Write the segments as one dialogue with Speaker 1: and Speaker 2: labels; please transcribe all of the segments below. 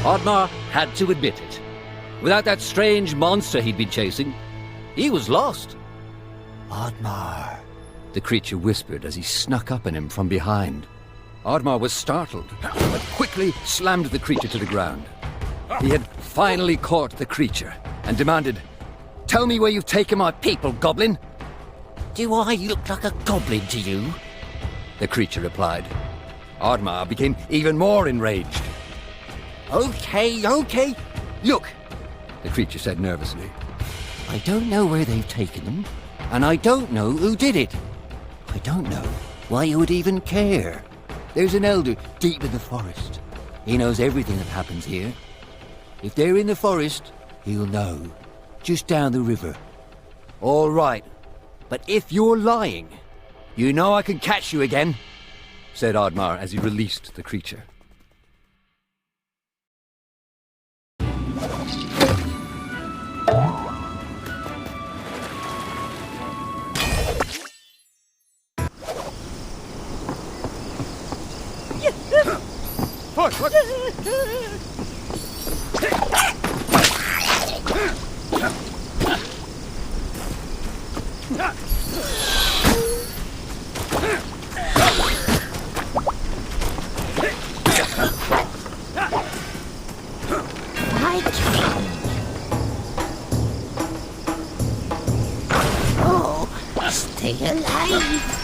Speaker 1: Oddmar had to admit it. Without that strange monster he'd been chasing, he was lost.
Speaker 2: Oddmar,
Speaker 1: the creature whispered as he snuck up on him from behind. Oddmar was startled, but quickly slammed the creature to the ground. He had finally caught the creature and demanded, "Tell me where you've taken my people, goblin."
Speaker 3: Do I look like a goblin to you?
Speaker 1: The creature replied. Oddmar became even more enraged.
Speaker 3: Okay.
Speaker 1: "Look," the creature said nervously.
Speaker 3: I don't know where they've taken them, and I don't know who did it. I don't know why you would even care. There's an elder deep in the forest. He knows everything that happens here. If they're in the forest, he'll know. Just down the river.
Speaker 1: "All right, but if you're lying, you know I can catch you again," said Oddmar as he released the creature.
Speaker 4: Stay alive!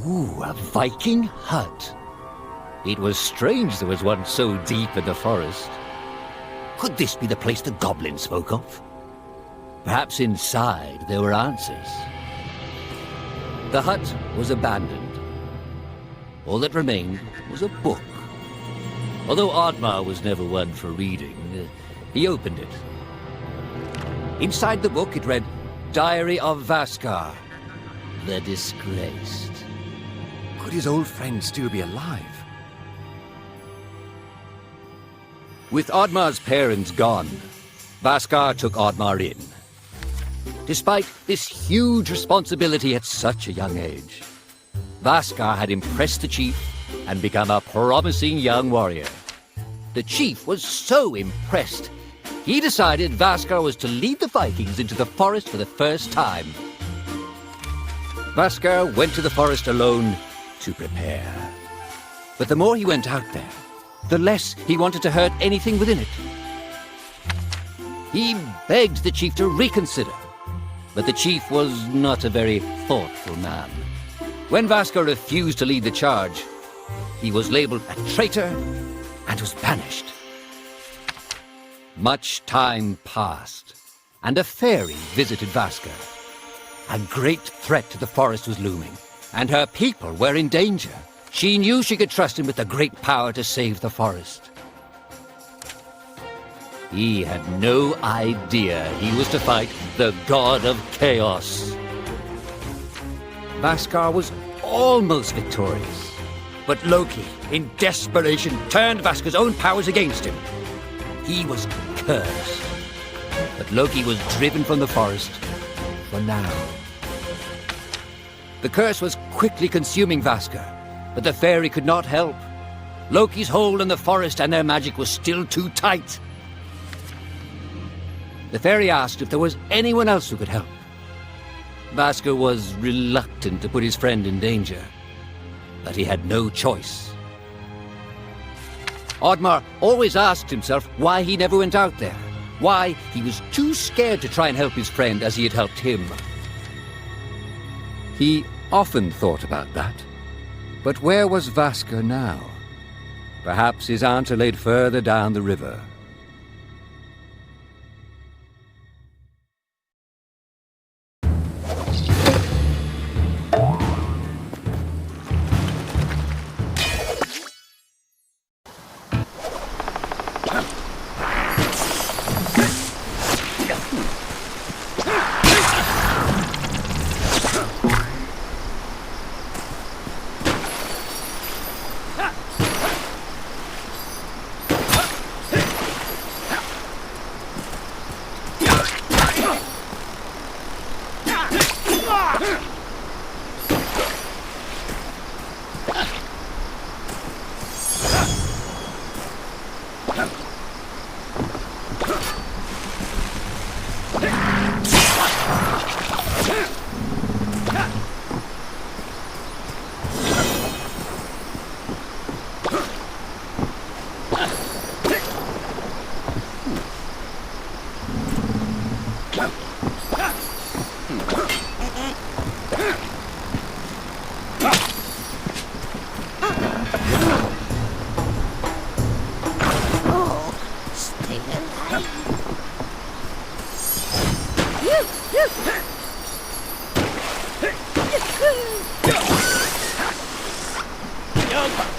Speaker 3: Ooh, a Viking hut. It was strange there was one so deep in the forest. Could this be the place the goblin spoke of? Perhaps inside there were answers. The hut was abandoned. All that remained was a book. Although Oddmar was never one for reading, he opened it. Inside the book it read, Diary of Vaskr, the Disgraced.
Speaker 1: Could his old friend still be alive? With Oddmar's parents gone, Vaskr took Oddmar in. Despite this huge responsibility at such a young age, Vaskr had impressed the chief and become a promising young warrior. The chief was so impressed, he decided Vaskr was to lead the Vikings into the forest for the first time. Vaskr went to the forest alone to prepare. But the more he went out there, the less he wanted to hurt anything within it. He begged the chief to reconsider, but the chief was not a very thoughtful man. When Vaskr refused to lead the charge, he was labeled a traitor and was banished. Much time passed, and a fairy visited Vaskr. A great threat to the forest was looming, and her people were in danger. She knew she could trust him with the great power to save the forest. He had no idea he was to fight the god of chaos. Vaskr was almost victorious, but Loki, in desperation, turned Vaskr's own powers against him. He was cursed, but Loki was driven from the forest for now. The curse was quickly consuming Vaskr, but the fairy could not help. Loki's hold on the forest and their magic was still too tight. the fairy asked if there was anyone else who could help. Vaskr was reluctant to put his friend in danger, but he had no choice. Oddmar always asked himself why he never went out there, why he was too scared to try and help his friend as he had helped him. He often thought about that. But where was Vaskr now? Perhaps his answer laid further down the river.
Speaker 4: Young